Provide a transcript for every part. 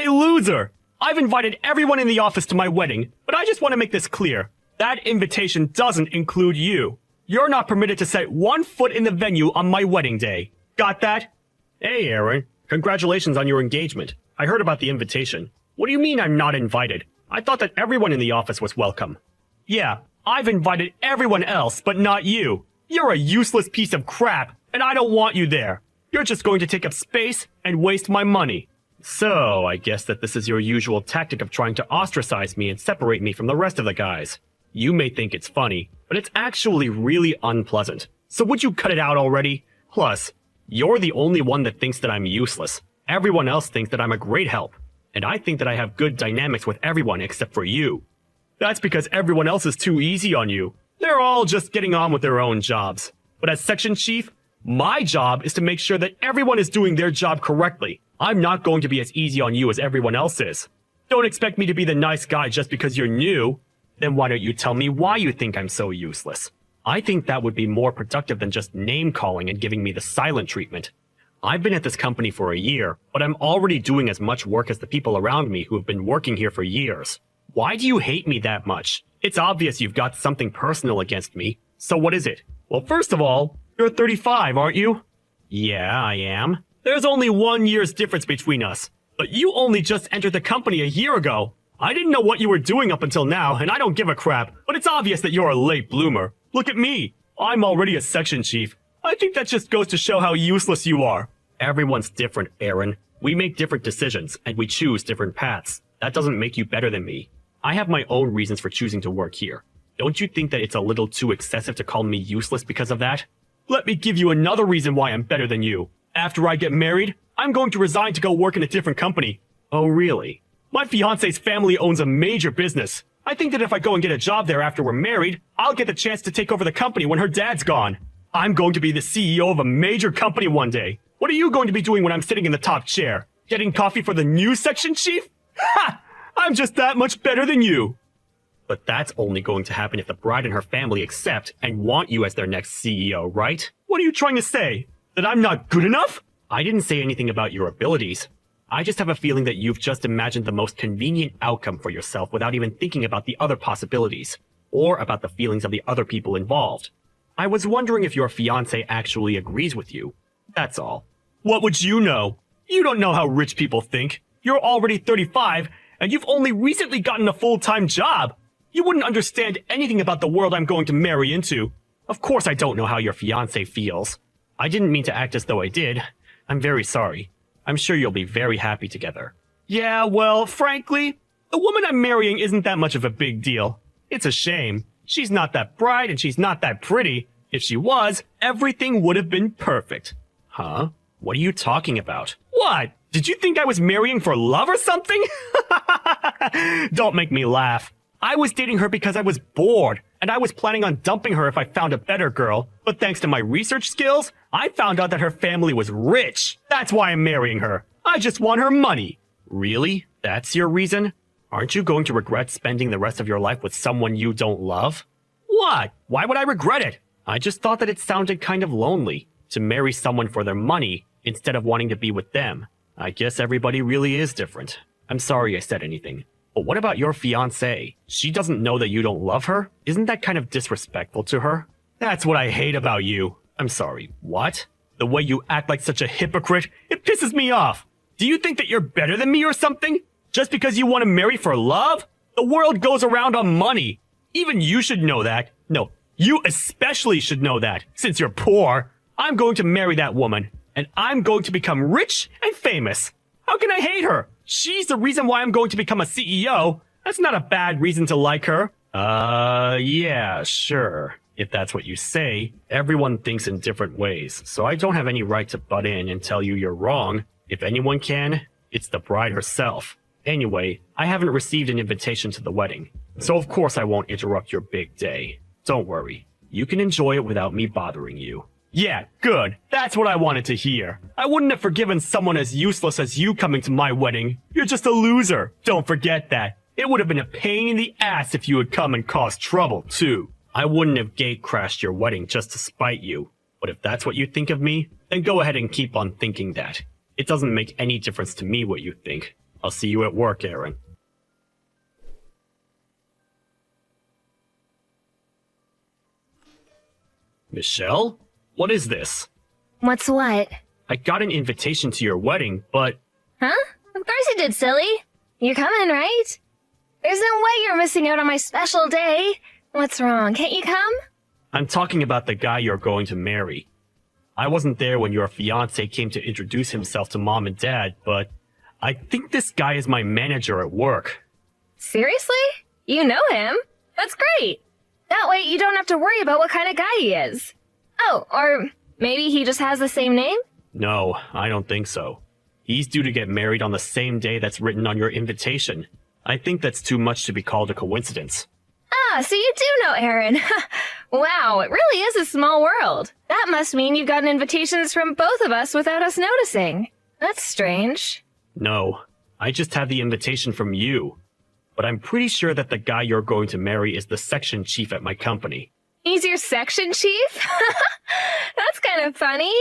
Hey, loser! I've invited everyone in the office to my wedding, but I just want to make this clear. That invitation doesn't include you. You're not permitted to set 1 foot in the venue on my wedding day. Got that? Hey, Aaron. Congratulations on your engagement. I heard about the invitation. What do you mean I'm not invited? I thought that everyone in the office was welcome. Yeah, I've invited everyone else, but not you. You're a useless piece of crap, and I don't want you there. You're just going to take up space and waste my money. So, I guess that this is your usual tactic of trying to ostracize me and separate me from the rest of the guys. You may think it's funny, but it's actually really unpleasant. So would you cut it out already? Plus, you're the only one that thinks that I'm useless. Everyone else thinks that I'm a great help. And I think that I have good dynamics with everyone except for you. That's because everyone else is too easy on you. They're all just getting on with their own jobs. But as section chief, my job is to make sure that everyone is doing their job correctly. I'm not going to be as easy on you as everyone else is. Don't expect me to be the nice guy just because you're new. Then why don't you tell me why you think I'm so useless? I think that would be more productive than just name-calling and giving me the silent treatment. I've been at this company for a year, but I'm already doing as much work as the people around me who have been working here for years. Why do you hate me that much? It's obvious you've got something personal against me. So what is it? Well, first of all, you're 35, aren't you? Yeah, I am. There's only 1 year's difference between us. But you only just entered the company a year ago. I didn't know what you were doing up until now, and I don't give a crap, but it's obvious that you're a late bloomer. Look at me. I'm already a section chief. I think that just goes to show how useless you are. Everyone's different, Aaron. We make different decisions, and we choose different paths. That doesn't make you better than me. I have my own reasons for choosing to work here. Don't you think that it's a little too excessive to call me useless because of that? Let me give you another reason why I'm better than you. After I get married, I'm going to resign to go work in a different company. Oh, really? My fiance's family owns a major business. I think that if I go and get a job there after we're married, I'll get the chance to take over the company when her dad's gone. I'm going to be the CEO of a major company one day. What are you going to be doing when I'm sitting in the top chair? Getting coffee for the new section chief? Ha! I'm just that much better than you. But that's only going to happen if the bride and her family accept and want you as their next CEO, right? What are you trying to say? That I'm not good enough? I didn't say anything about your abilities. I just have a feeling that you've just imagined the most convenient outcome for yourself without even thinking about the other possibilities, or about the feelings of the other people involved. I was wondering if your fiancé actually agrees with you. That's all. What would you know? You don't know how rich people think. You're already 35, and you've only recently gotten a full-time job. You wouldn't understand anything about the world I'm going to marry into. Of course I don't know how your fiancé feels. I didn't mean to act as though I did. I'm very sorry. I'm sure you'll be very happy together. Yeah, well, frankly, the woman I'm marrying isn't that much of a big deal. It's a shame. She's not that bright and she's not that pretty. If she was, everything would have been perfect. Huh? What are you talking about? What? Did you think I was marrying for love or something? Don't make me laugh. I was dating her because I was bored, and I was planning on dumping her if I found a better girl. But thanks to my research skills, I found out that her family was rich. That's why I'm marrying her. I just want her money. Really? That's your reason? Aren't you going to regret spending the rest of your life with someone you don't love? What? Why would I regret it? I just thought that it sounded kind of lonely to marry someone for their money instead of wanting to be with them. I guess everybody really is different. I'm sorry I said anything. But what about your fiancée? She doesn't know that you don't love her? Isn't that kind of disrespectful to her? That's what I hate about you. I'm sorry, what? The way you act like such a hypocrite, it pisses me off. Do you think that you're better than me or something? Just because you want to marry for love? The world goes around on money. Even you should know that. No, you especially should know that, since you're poor. I'm going to marry that woman, and I'm going to become rich and famous. How can I hate her? She's the reason why I'm going to become a CEO. That's not a bad reason to like her. Yeah, sure. If that's what you say, everyone thinks in different ways, so I don't have any right to butt in and tell you you're wrong. If anyone can, it's the bride herself. Anyway, I haven't received an invitation to the wedding, so of course I won't interrupt your big day. Don't worry. You can enjoy it without me bothering you. Yeah, good. That's what I wanted to hear. I wouldn't have forgiven someone as useless as you coming to my wedding. You're just a loser. Don't forget that. It would have been a pain in the ass if you had come and caused trouble, too. I wouldn't have gate-crashed your wedding just to spite you. But if that's what you think of me, then go ahead and keep on thinking that. It doesn't make any difference to me what you think. I'll see you at work, Aaron. Michelle? What is this? What's what? I got an invitation to your wedding, but... Huh? Of course you did, silly. You're coming, right? There's no way you're missing out on my special day. What's wrong? Can't you come? I'm talking about the guy you're going to marry. I wasn't there when your fiancé came to introduce himself to Mom and Dad, but I think this guy is my manager at work. Seriously? You know him? That's great. That way you don't have to worry about what kind of guy he is. Oh, or maybe he just has the same name? No, I don't think so. He's due to get married on the same day that's written on your invitation. I think that's too much to be called a coincidence. Ah, so you do know Aaron. Wow, it really is a small world. That must mean you've gotten invitations from both of us without us noticing. That's strange. No, I just have the invitation from you. But I'm pretty sure that the guy you're going to marry is the section chief at my company. He's your section chief? That's kind of funny.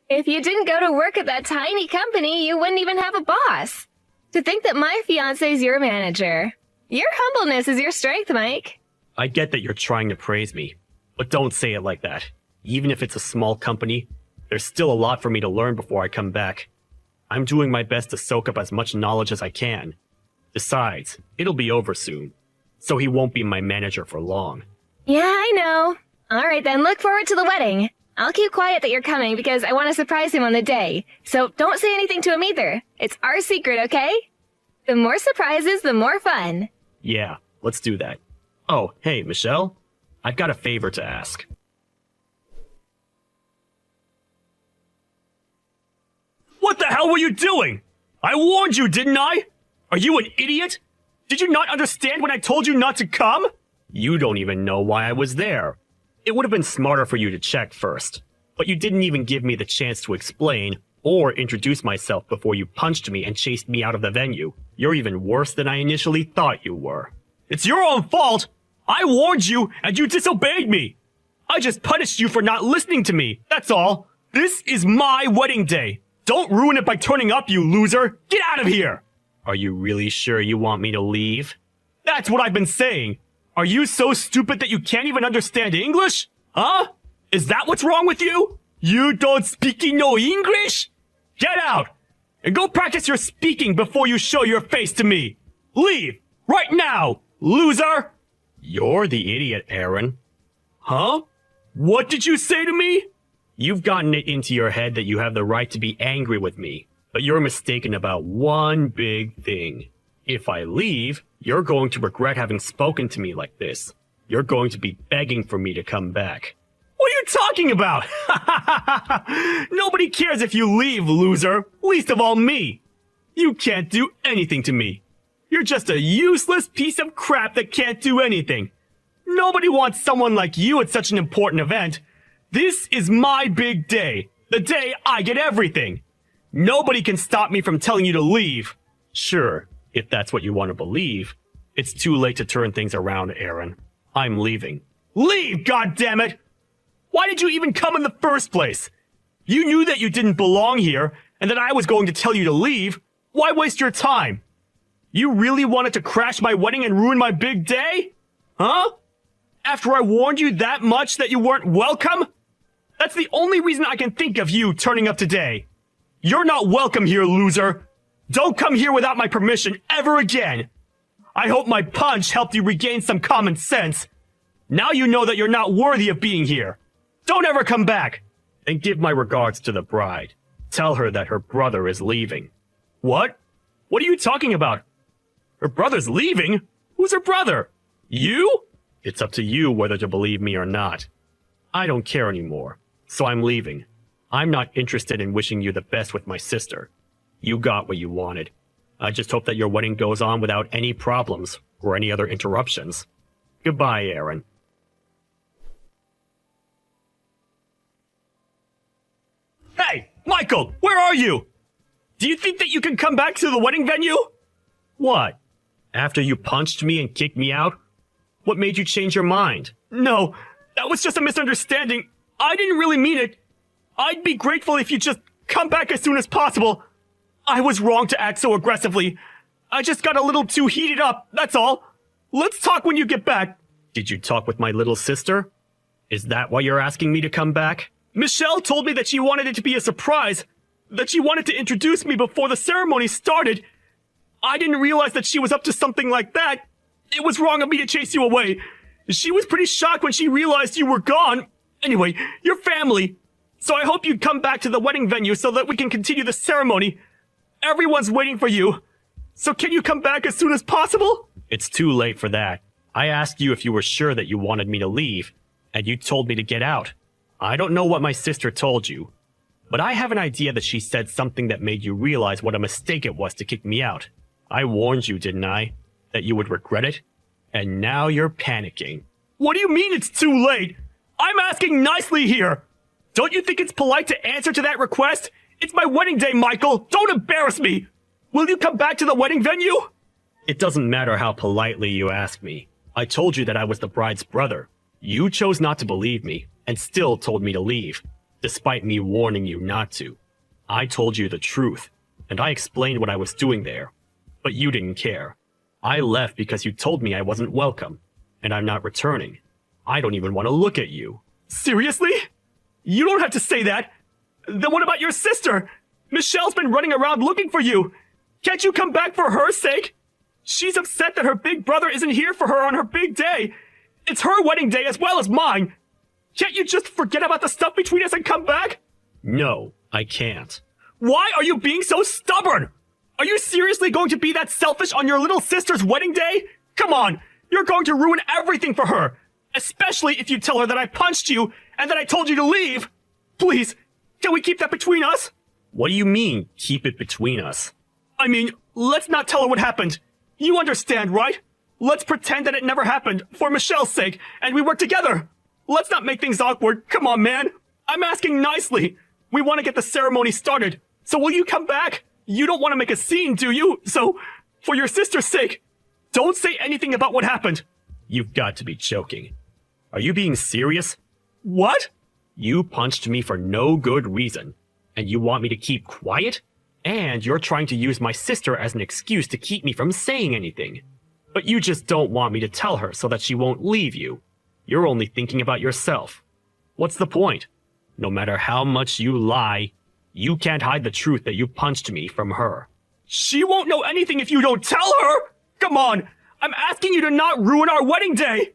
If you didn't go to work at that tiny company, you wouldn't even have a boss. To think that my fiancé's your manager. Your humbleness is your strength, Mike. I get that you're trying to praise me, but don't say it like that. Even if it's a small company, there's still a lot for me to learn before I come back. I'm doing my best to soak up as much knowledge as I can. Besides, it'll be over soon, so he won't be my manager for long. Yeah, I know. All right, then look forward to the wedding. I'll keep quiet that you're coming because I want to surprise him on the day. So don't say anything to him either. It's our secret, okay? The more surprises, the more fun. Yeah, let's do that. Oh, hey, Michelle. I've got a favor to ask. What the hell were you doing? I warned you, didn't I? Are you an idiot? Did you not understand when I told you not to come? You don't even know why I was there. It would have been smarter for you to check first. But you didn't even give me the chance to explain or introduce myself before you punched me and chased me out of the venue. You're even worse than I initially thought you were. It's your own fault! I warned you and you disobeyed me! I just punished you for not listening to me, that's all. This is my wedding day. Don't ruin it by turning up, you loser! Get out of here! Are you really sure you want me to leave? That's what I've been saying. Are you so stupid that you can't even understand English? Huh? Is that what's wrong with you? You don't speak no English? Get out! And go practice your speaking before you show your face to me. Leave! Right now! Loser! You're the idiot, Aaron. Huh? What did you say to me? You've gotten it into your head that you have the right to be angry with me, but you're mistaken about one big thing. If I leave, you're going to regret having spoken to me like this. You're going to be begging for me to come back. What are you talking about? Nobody cares if you leave, loser. Least of all me. You can't do anything to me. You're just a useless piece of crap that can't do anything. Nobody wants someone like you at such an important event. This is my big day. The day I get everything. Nobody can stop me from telling you to leave. Sure, if that's what you want to believe. It's too late to turn things around, Aaron. I'm leaving. Leave, goddammit! Why did you even come in the first place? You knew that you didn't belong here, and that I was going to tell you to leave. Why waste your time? You really wanted to crash my wedding and ruin my big day? Huh? After I warned you that much that you weren't welcome? That's the only reason I can think of you turning up today. You're not welcome here, loser. Don't come here without my permission ever again. I hope my punch helped you regain some common sense. Now you know that you're not worthy of being here. Don't ever come back. And give my regards to the bride. Tell her that her brother is leaving. What? What are you talking about? Her brother's leaving? Who's her brother? You? It's up to you whether to believe me or not. I don't care anymore, so I'm leaving. I'm not interested in wishing you the best with my sister. You got what you wanted. I just hope that your wedding goes on without any problems or any other interruptions. Goodbye, Aaron. Hey, Michael, where are you? Do you think that you can come back to the wedding venue? What? After you punched me and kicked me out? What made you change your mind? No, that was just a misunderstanding. I didn't really mean it. I'd be grateful if you just come back as soon as possible. I was wrong to act so aggressively. I just got a little too heated up, that's all. Let's talk when you get back. Did you talk with my little sister? Is that why you're asking me to come back? Michelle told me that she wanted it to be a surprise, that she wanted to introduce me before the ceremony started. I didn't realize that she was up to something like that. It was wrong of me to chase you away. She was pretty shocked when she realized you were gone. Anyway, you're family. So I hope you'd come back to the wedding venue so that we can continue the ceremony. Everyone's waiting for you. So can you come back as soon as possible? It's too late for that. I asked you if you were sure that you wanted me to leave, and you told me to get out. I don't know what my sister told you, but I have an idea that she said something that made you realize what a mistake it was to kick me out. I warned you, didn't I? That you would regret it? And now you're panicking. What do you mean it's too late? I'm asking nicely here. Don't you think it's polite to answer to that request? It's my wedding day, Michael. Don't embarrass me. Will you come back to the wedding venue? It doesn't matter how politely you ask me. I told you that I was the bride's brother. You chose not to believe me and still told me to leave, despite me warning you not to. I told you the truth, and I explained what I was doing there, but you didn't care. I left because you told me I wasn't welcome, and I'm not returning. I don't even want to look at you. Seriously? You don't have to say that. Then what about your sister? Michelle's been running around looking for you. Can't you come back for her sake? She's upset that her big brother isn't here for her on her big day. It's her wedding day as well as mine. Can't you just forget about the stuff between us and come back? No, I can't. Why are you being so stubborn? Are you seriously going to be that selfish on your little sister's wedding day? Come on, you're going to ruin everything for her. Especially if you tell her that I punched you and that I told you to leave. Please, can we keep that between us? What do you mean, keep it between us? I mean, let's not tell her what happened. You understand, right? Let's pretend that it never happened, for Michelle's sake, and we work together. Let's not make things awkward. Come on, man. I'm asking nicely. We want to get the ceremony started. So will you come back? You don't want to make a scene, do you? So, for your sister's sake, don't say anything about what happened. You've got to be joking. Are you being serious? What? You punched me for no good reason, and you want me to keep quiet? And you're trying to use my sister as an excuse to keep me from saying anything. But you just don't want me to tell her so that she won't leave you. You're only thinking about yourself. What's the point? No matter how much you lie, you can't hide the truth that you punched me from her. She won't know anything if you don't tell her! Come on! I'm asking you to not ruin our wedding day!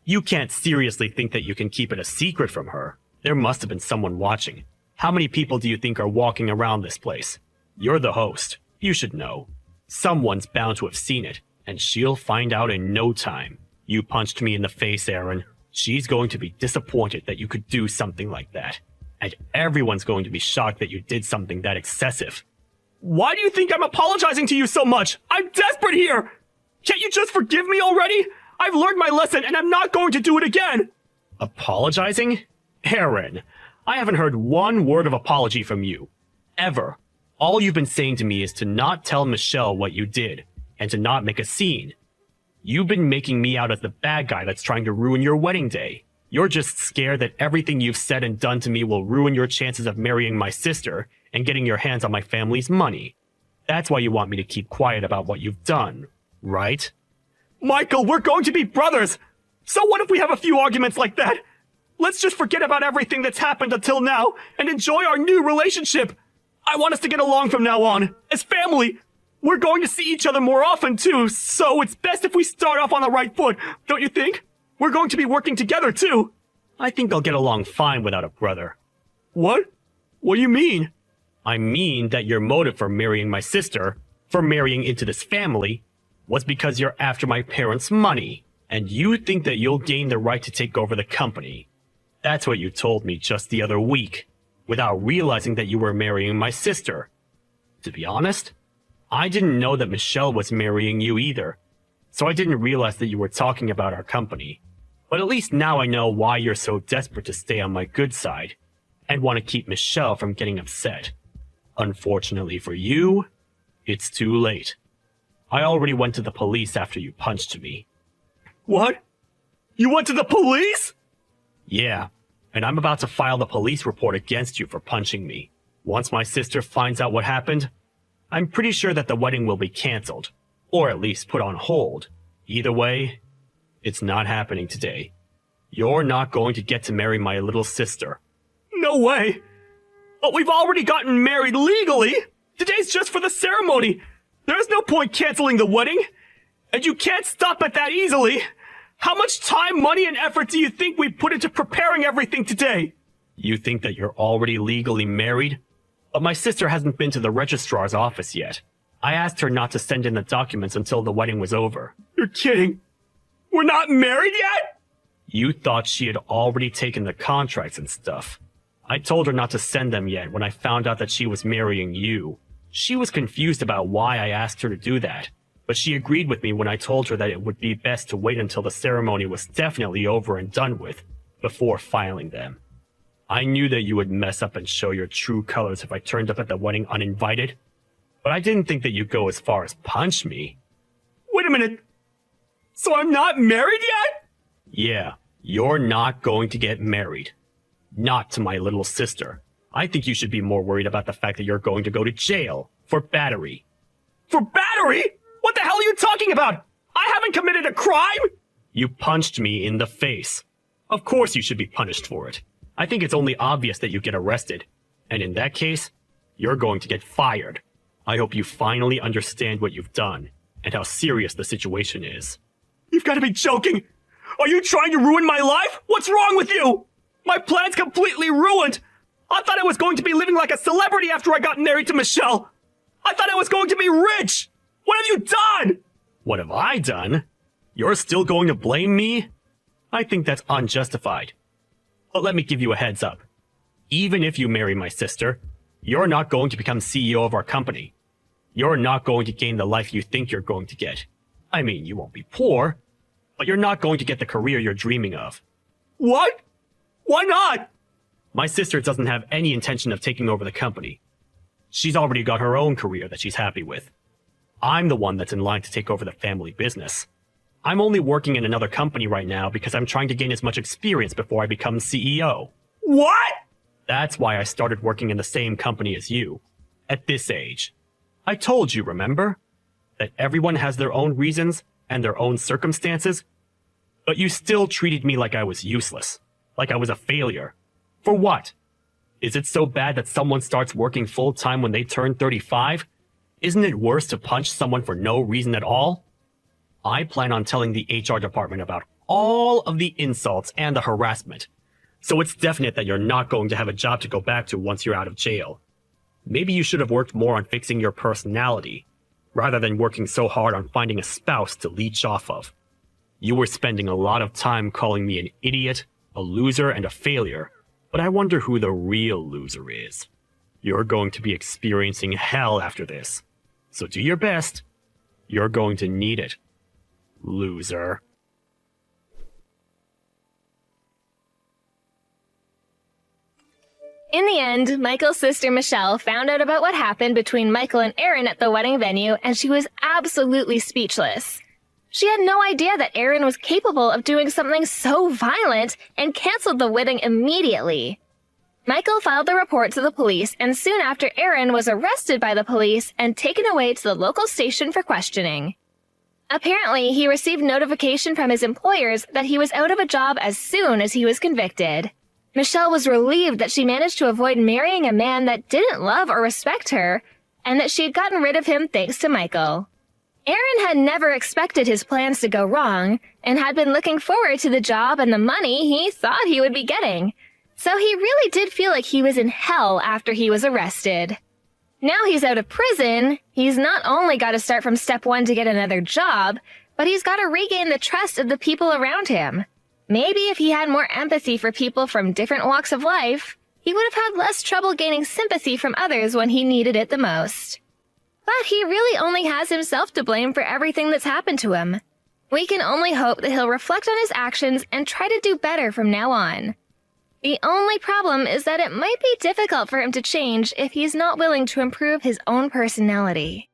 You can't seriously think that you can keep it a secret from her. There must have been someone watching. How many people do you think are walking around this place? You're the host. You should know. Someone's bound to have seen it, and she'll find out in no time. You punched me in the face, Aaron. She's going to be disappointed that you could do something like that. And everyone's going to be shocked that you did something that excessive. Why do you think I'm apologizing to you so much? I'm desperate here! Can't you just forgive me already? I've learned my lesson and I'm not going to do it again! Apologizing? Aaron, I haven't heard one word of apology from you. Ever. All you've been saying to me is to not tell Michelle what you did, and to not make a scene. You've been making me out as the bad guy that's trying to ruin your wedding day. You're just scared that everything you've said and done to me will ruin your chances of marrying my sister and getting your hands on my family's money. That's why you want me to keep quiet about what you've done, right? Michael, we're going to be brothers! So what if we have a few arguments like that? Let's just forget about everything that's happened until now and enjoy our new relationship! I want us to get along from now on, as family! We're going to see each other more often too, so it's best if we start off on the right foot, don't you think? We're going to be working together too! I think I'll get along fine without a brother. What? What do you mean? I mean that your motive for marrying my sister, for marrying into this family, was because you're after my parents' money, and you think that you'll gain the right to take over the company. That's what you told me just the other week, without realizing that you were marrying my sister. To be honest, I didn't know that Michelle was marrying you either, so I didn't realize that you were talking about our company. But at least now I know why you're so desperate to stay on my good side, and want to keep Michelle from getting upset. Unfortunately for you, it's too late. I already went to the police after you punched me. What? You went to the police? Yeah, and I'm about to file the police report against you for punching me. Once my sister finds out what happened, I'm pretty sure that the wedding will be cancelled. Or at least put on hold. Either way, it's not happening today. You're not going to get to marry my little sister. No way! But we've already gotten married legally! Today's just for the ceremony! There's no point canceling the wedding! And you can't stop at that easily! How much time, money, and effort do you think we put into preparing everything today? You think that you're already legally married? But my sister hasn't been to the registrar's office yet. I asked her not to send in the documents until the wedding was over. You're kidding! We're not married yet?! You thought she had already taken the contracts and stuff. I told her not to send them yet when I found out that she was marrying you. She was confused about why I asked her to do that, but she agreed with me when I told her that it would be best to wait until the ceremony was definitely over and done with, before filing them. I knew that you would mess up and show your true colors if I turned up at the wedding uninvited, but I didn't think that you'd go as far as punch me. Wait a minute! So I'm not married yet?! Yeah, you're not going to get married. Not to my little sister. I think you should be more worried about the fact that you're going to go to jail for battery. For battery?! What the hell are you talking about? I haven't committed a crime! You punched me in the face. Of course you should be punished for it. I think it's only obvious that you get arrested. And in that case, you're going to get fired. I hope you finally understand what you've done, and how serious the situation is. You've got to be joking! Are you trying to ruin my life? What's wrong with you? My plan's completely ruined! I thought I was going to be living like a celebrity after I got married to Michelle! I thought I was going to be rich! What have you done? What have I done? You're still going to blame me? I think that's unjustified. But let me give you a heads up. Even if you marry my sister, you're not going to become CEO of our company. You're not going to gain the life you think you're going to get. I mean, you won't be poor, but you're not going to get the career you're dreaming of. What? Why not? My sister doesn't have any intention of taking over the company. She's already got her own career that she's happy with. I'm the one that's in line to take over the family business. I'm only working in another company right now because I'm trying to gain as much experience before I become CEO. What? That's why I started working in the same company as you. At this age. I told you, remember? That everyone has their own reasons and their own circumstances. But you still treated me like I was useless. Like I was a failure. For what? Is it so bad that someone starts working full-time when they turn 35? Isn't it worse to punch someone for no reason at all? I plan on telling the HR department about all of the insults and the harassment. So it's definite that you're not going to have a job to go back to once you're out of jail. Maybe you should have worked more on fixing your personality, rather than working so hard on finding a spouse to leech off of. You were spending a lot of time calling me an idiot, a loser, and a failure, but I wonder who the real loser is. You're going to be experiencing hell after this. So do your best. You're going to need it. Loser. In the end, Michael's sister Michelle found out about what happened between Michael and Aaron at the wedding venue, and she was absolutely speechless. She had no idea that Aaron was capable of doing something so violent and canceled the wedding immediately. Michael filed the report to the police, and soon after Aaron was arrested by the police and taken away to the local station for questioning. Apparently, he received notification from his employers that he was out of a job as soon as he was convicted. Michelle was relieved that she managed to avoid marrying a man that didn't love or respect her, and that she had gotten rid of him thanks to Michael. Aaron had never expected his plans to go wrong, and had been looking forward to the job and the money he thought he would be getting. So he really did feel like he was in hell after he was arrested. Now he's out of prison, he's not only got to start from step one to get another job, but he's got to regain the trust of the people around him. Maybe if he had more empathy for people from different walks of life, he would have had less trouble gaining sympathy from others when he needed it the most. But he really only has himself to blame for everything that's happened to him. We can only hope that he'll reflect on his actions and try to do better from now on. The only problem is that it might be difficult for him to change if he's not willing to improve his own personality.